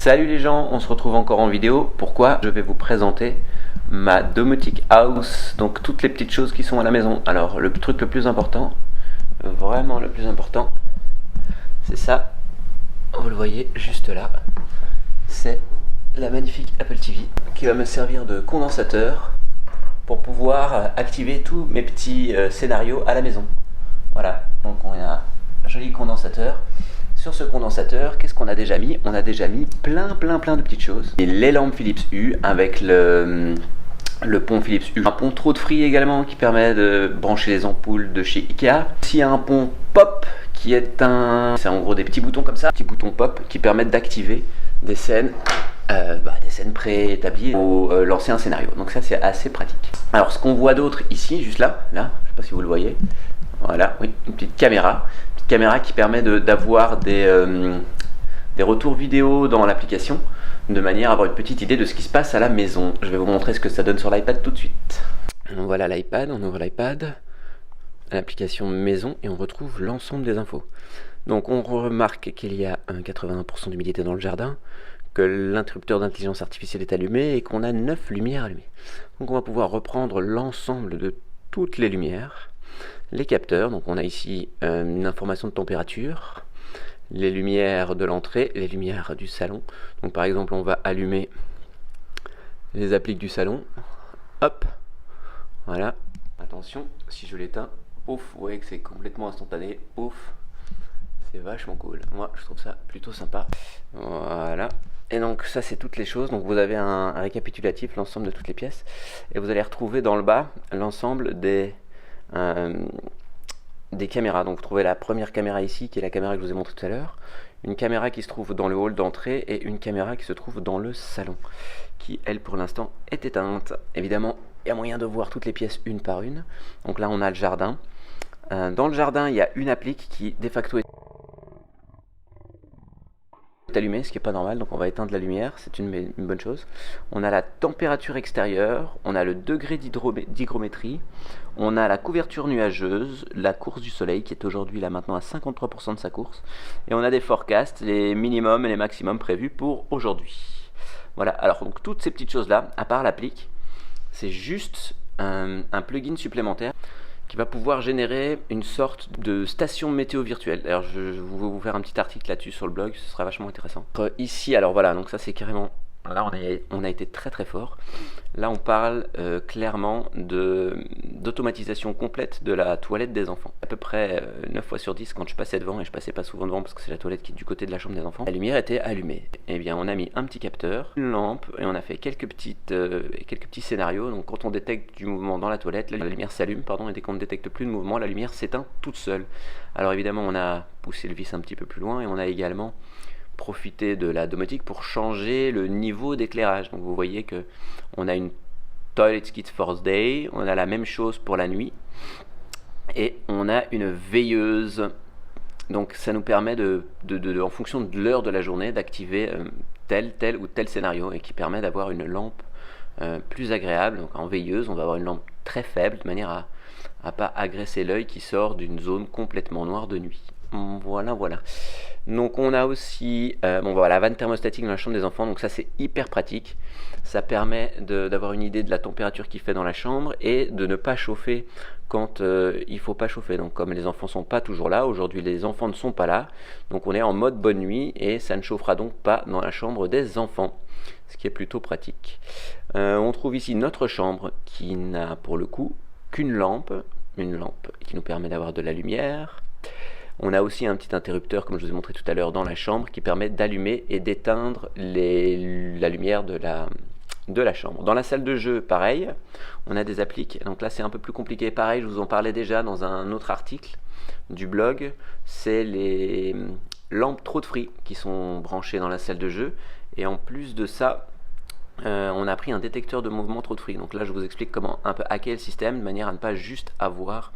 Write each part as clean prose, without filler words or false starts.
Salut les gens, on se retrouve encore en vidéo. Pourquoi? Je vais vous présenter ma domotique house, donc toutes les petites choses qui sont à la maison. Alors le truc le plus important, vraiment le plus important, c'est ça, vous le voyez juste là, c'est la magnifique Apple TV qui va me servir de condensateur pour pouvoir activer tous mes petits scénarios à la maison. Voilà, donc on a un joli condensateur. Sur ce condensateur, qu'est-ce qu'on a déjà mis? On a déjà mis plein de petites choses. Et les lampes Philips Hue avec le pont Philips Hue. Un pont trop de free également qui permet de brancher les ampoules de chez Ikea. Aussi un pont pop qui est c'est en gros des petits boutons comme ça, petits boutons pop qui permettent d'activer des scènes préétablies ou lancer un scénario. Donc ça c'est assez pratique. Alors ce qu'on voit d'autre ici, juste là, je sais pas si vous le voyez. Voilà, oui, une petite caméra qui permet d'avoir des retours vidéo dans l'application, de manière à avoir une petite idée de ce qui se passe à la maison. Je vais vous montrer ce que ça donne sur l'iPad tout de suite. Voilà l'iPad, on ouvre l'iPad, l'application maison, et on retrouve l'ensemble des infos. Donc on remarque qu'il y a 81% d'humidité dans le jardin, que l'interrupteur d'intelligence artificielle est allumé et qu'on a 9 lumières allumées. Donc on va pouvoir reprendre l'ensemble de toutes les lumières. Les capteurs, donc on a ici une information de température, les lumières de l'entrée, les lumières du salon. Donc par exemple on va allumer les appliques du salon, hop, voilà, attention, si je l'éteins, pouf, vous voyez que c'est complètement instantané, pouf, c'est vachement cool, moi je trouve ça plutôt sympa, voilà. Et donc ça c'est toutes les choses, donc vous avez un récapitulatif, l'ensemble de toutes les pièces, et vous allez retrouver dans le bas l'ensemble des caméras. Donc vous trouvez la première caméra ici qui est la caméra que je vous ai montré tout à l'heure, une caméra qui se trouve dans le hall d'entrée et une caméra qui se trouve dans le salon qui elle pour l'instant est éteinte. Évidemment il y a moyen de voir toutes les pièces une par une. Donc là on a le jardin, dans le jardin il y a une applique qui de facto est allumée, ce qui n'est pas normal, donc on va éteindre la lumière, c'est une bonne chose. On a la température extérieure, on a le degré d'hygrométrie, on a la couverture nuageuse, la course du soleil qui est aujourd'hui là maintenant à 53% de sa course, et on a des forecasts, les minimums et les maximums prévus pour aujourd'hui. Voilà, alors donc toutes ces petites choses là, à part l'applique, c'est juste un plugin supplémentaire qui va pouvoir générer une sorte de station météo virtuelle. D'ailleurs, je vais vous faire un petit article là-dessus sur le blog, ce sera vachement intéressant. Ici, alors voilà, donc ça c'est carrément... Là, on a été très fort. Là, on parle clairement d'automatisation complète de la toilette des enfants. À peu près 9 fois sur 10, quand je passais devant, et je passais pas souvent devant parce que c'est la toilette qui est du côté de la chambre des enfants, la lumière était allumée. Et bien, on a mis un petit capteur, une lampe, et on a fait quelques petits scénarios. Donc, quand on détecte du mouvement dans la toilette, la lumière s'allume, et dès qu'on ne détecte plus de mouvement, la lumière s'éteint toute seule. Alors, évidemment, on a poussé le vis un petit peu plus loin, et on a également profiter de la domotique pour changer le niveau d'éclairage. Donc vous voyez que on a une toilet kit for day, on a la même chose pour la nuit et on a une veilleuse. Donc ça nous permet en fonction de l'heure de la journée d'activer tel ou tel scénario et qui permet d'avoir une lampe plus agréable. Donc en veilleuse on va avoir une lampe très faible de manière à pas agresser l'œil qui sort d'une zone complètement noire de nuit. Voilà. Donc on a aussi la vanne thermostatique dans la chambre des enfants, donc ça c'est hyper pratique. Ça permet d'avoir une idée de la température qu'il fait dans la chambre et de ne pas chauffer quand il faut pas chauffer. Donc comme les enfants sont pas toujours là, aujourd'hui les enfants ne sont pas là, donc on est en mode bonne nuit et ça ne chauffera donc pas dans la chambre des enfants, ce qui est plutôt pratique. On trouve ici notre chambre qui n'a pour le coup qu'une lampe, qui nous permet d'avoir de la lumière. On a aussi un petit interrupteur, comme je vous ai montré tout à l'heure, dans la chambre qui permet d'allumer et d'éteindre la lumière de la chambre. Dans la salle de jeu, pareil, on a des appliques. Donc là, c'est un peu plus compliqué. Pareil, je vous en parlais déjà dans un autre article du blog. C'est les lampes trop de free qui sont branchées dans la salle de jeu. Et en plus de ça, on a pris un détecteur de mouvement trop de free. Donc là, je vous explique comment un peu hacker le système de manière à ne pas juste avoir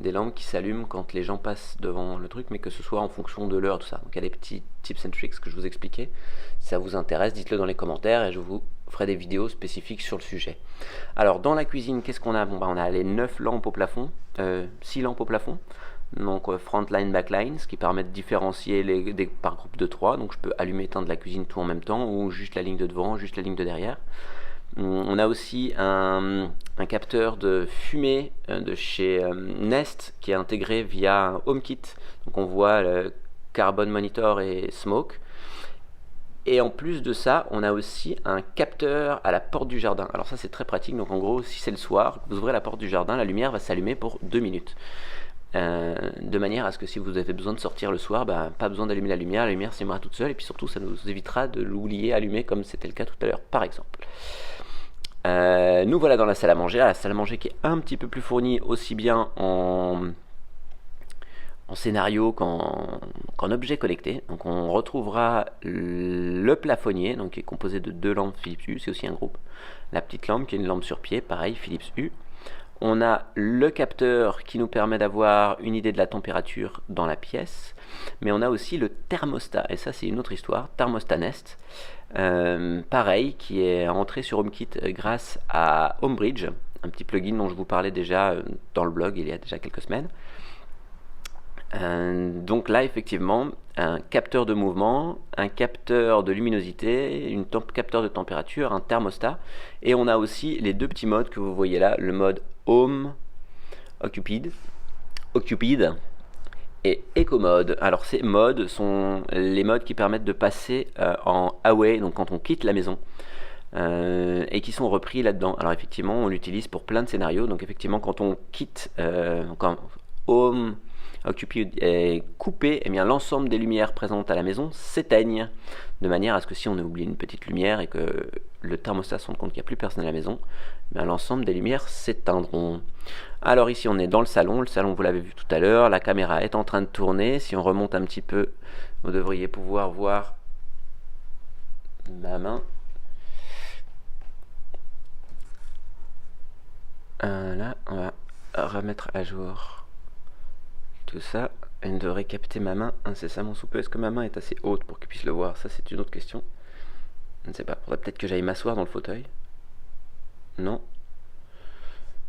des lampes qui s'allument quand les gens passent devant le truc, mais que ce soit en fonction de l'heure, tout ça. Donc il y a des petits tips and tricks que je vous expliquais. Si ça vous intéresse, dites-le dans les commentaires et je vous ferai des vidéos spécifiques sur le sujet. Alors dans la cuisine, qu'est-ce qu'on a? On a les 9 lampes au plafond, 6 lampes au plafond, donc frontline, backline, ce qui permet de différencier par groupe de 3. Donc je peux allumer, éteindre la cuisine tout en même temps, ou juste la ligne de devant, juste la ligne de derrière. On a aussi un capteur de fumée de chez Nest qui est intégré via un HomeKit. Donc on voit le Carbon Monitor et Smoke. Et en plus de ça, on a aussi un capteur à la porte du jardin. Alors ça c'est très pratique, donc en gros si c'est le soir, vous ouvrez la porte du jardin, la lumière va s'allumer pour 2 minutes. De manière à ce que si vous avez besoin de sortir le soir, pas besoin d'allumer la lumière s'allumera toute seule, et puis surtout ça nous évitera de l'oublier allumé comme c'était le cas tout à l'heure par exemple. Nous voilà dans la salle à manger qui est un petit peu plus fournie aussi bien en scénario qu'en objet connecté. Donc on retrouvera le plafonnier, donc qui est composé de 2 lampes Philips Hue, c'est aussi un groupe. La petite lampe qui est une lampe sur pied, pareil Philips Hue. On a le capteur qui nous permet d'avoir une idée de la température dans la pièce, mais on a aussi le thermostat, et ça c'est une autre histoire, thermostat Nest, pareil, qui est entré sur HomeKit grâce à HomeBridge, un petit plugin dont je vous parlais déjà dans le blog il y a déjà quelques semaines. Donc là effectivement un capteur de mouvement, un capteur de luminosité, capteur de température, un thermostat, et on a aussi les 2 petits modes que vous voyez là, le mode Home Occupied et Eco Mode. Alors ces modes sont les modes qui permettent de passer en Away, donc quand on quitte la maison, et qui sont repris là-dedans. Alors effectivement on l'utilise pour plein de scénarios, donc effectivement quand on quitte, quand Home Occupied est coupé, et bien l'ensemble des lumières présentes à la maison s'éteignent, de manière à ce que si on a oublié une petite lumière et que le thermostat se rend compte qu'il n'y a plus personne à la maison, l'ensemble des lumières s'éteindront. Alors ici on est dans le salon vous l'avez vu tout à l'heure, la caméra est en train de tourner. Si on remonte un petit peu, vous devriez pouvoir voir ma main. Là on va remettre à jour tout ça, elle devrait capter ma main incessamment sous peu. Est-ce que ma main est assez haute pour qu'il puisse le voir? Ça c'est une autre question. Je ne sais pas, faudrait peut-être que j'aille m'asseoir dans le fauteuil. Non.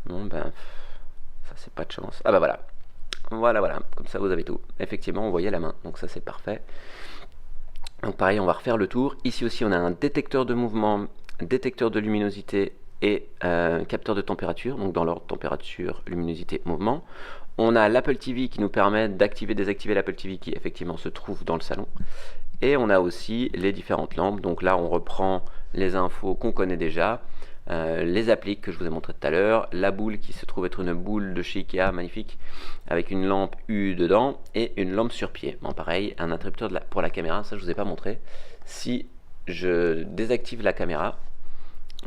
Bon ça c'est pas de chance. Ah voilà, comme ça vous avez tout. Effectivement on voyait la main, donc ça c'est parfait. Donc pareil, on va refaire le tour. Ici aussi on a un détecteur de mouvement, détecteur de luminosité et capteur de température, donc dans l'ordre température, luminosité, mouvement. On a l'Apple TV qui nous permet d'activer, désactiver l'Apple TV qui effectivement se trouve dans le salon. Et on a aussi les différentes lampes. Donc là on reprend les infos qu'on connaît déjà, les appliques que je vous ai montré tout à l'heure, la boule qui se trouve être une boule de chez Ikea magnifique avec une lampe U dedans et une lampe sur pied. Bon pareil, un interrupteur pour la caméra, ça je vous ai pas montré. Si je désactive la caméra,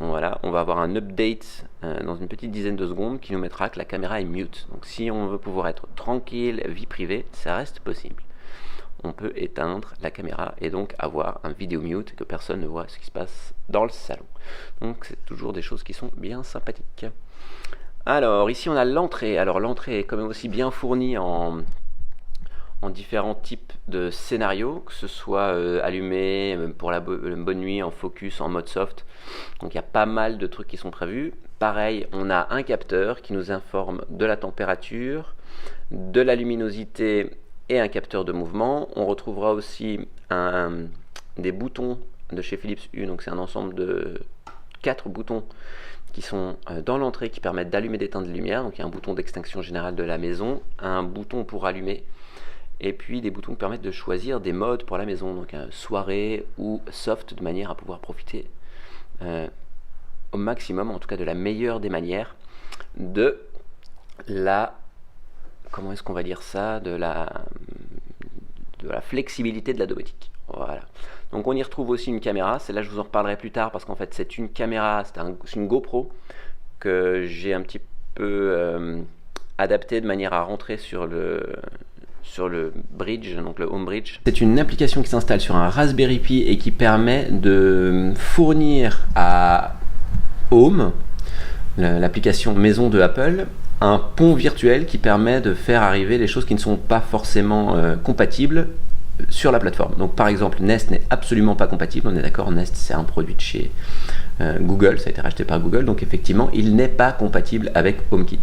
voilà, on va avoir un update dans une petite dizaine de secondes qui nous mettra que la caméra est mute. Donc si on veut pouvoir être tranquille, vie privée, ça reste possible. On peut éteindre la caméra et donc avoir un vidéo mute et que personne ne voit ce qui se passe dans le salon. Donc c'est toujours des choses qui sont bien sympathiques. Alors ici on a l'entrée. Alors l'entrée est quand même aussi bien fournie en différents types de scénarios, que ce soit allumé pour la bonne nuit, en focus, en mode soft. Donc il y a pas mal de trucs qui sont prévus. Pareil, on a un capteur qui nous informe de la température, de la luminosité et un capteur de mouvement. On retrouvera aussi des boutons de chez Philips Hue, donc c'est un ensemble de 4 boutons qui sont dans l'entrée qui permettent d'allumer et d'éteindre les lumières. Donc il y a un bouton d'extinction générale de la maison, un bouton pour allumer, et puis des boutons qui permettent de choisir des modes pour la maison, donc soirée ou soft, de manière à pouvoir profiter au maximum, en tout cas de la meilleure des manières, de la, comment est-ce qu'on va dire ça, de la flexibilité de la domotique. Voilà. Donc on y retrouve aussi une caméra, celle-là je vous en reparlerai plus tard parce qu'en fait c'est une caméra, c'est une GoPro que j'ai un petit peu adaptée de manière à rentrer sur le bridge, donc le HomeBridge. C'est une application qui s'installe sur un Raspberry Pi et qui permet de fournir à Home, l'application maison de Apple, un pont virtuel qui permet de faire arriver les choses qui ne sont pas forcément compatibles sur la plateforme. Donc par exemple Nest n'est absolument pas compatible, on est d'accord, Nest c'est un produit de chez Google, ça a été racheté par Google, donc effectivement il n'est pas compatible avec HomeKit.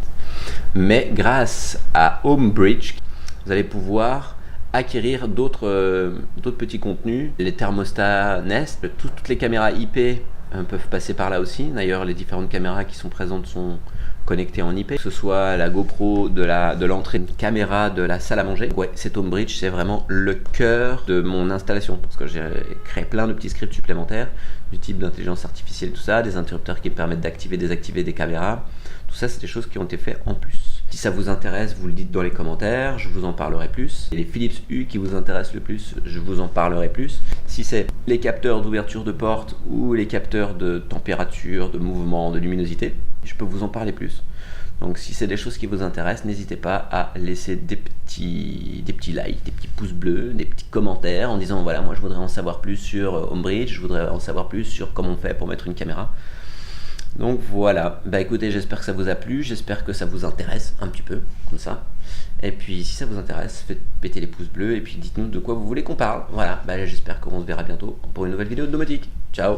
Mais grâce à HomeBridge, vous allez pouvoir acquérir d'autres petits contenus. Les thermostats Nest, toutes les caméras IP peuvent passer par là aussi. D'ailleurs, les différentes caméras qui sont présentes sont connectées en IP, que ce soit la GoPro de l'entrée de caméra de la salle à manger. Ouais, cet Homebridge, c'est vraiment le cœur de mon installation, parce que j'ai créé plein de petits scripts supplémentaires du type d'intelligence artificielle, tout ça, des interrupteurs qui me permettent d'activer, désactiver des caméras. Tout ça, c'est des choses qui ont été faites en plus. Si ça vous intéresse, vous le dites dans les commentaires, je vous en parlerai plus. Et les Philips Hue qui vous intéressent le plus, je vous en parlerai plus. Si c'est les capteurs d'ouverture de porte ou les capteurs de température, de mouvement, de luminosité, je peux vous en parler plus. Donc si c'est des choses qui vous intéressent, n'hésitez pas à laisser des petits likes, des petits pouces bleus, des petits commentaires en disant voilà, moi je voudrais en savoir plus sur Homebridge, je voudrais en savoir plus sur comment on fait pour mettre une caméra. Donc voilà, bah écoutez, j'espère que ça vous a plu, j'espère que ça vous intéresse un petit peu, comme ça. Et puis si ça vous intéresse, faites péter les pouces bleus et puis dites-nous de quoi vous voulez qu'on parle. Voilà, bah j'espère qu'on se verra bientôt pour une nouvelle vidéo de domotique. Ciao!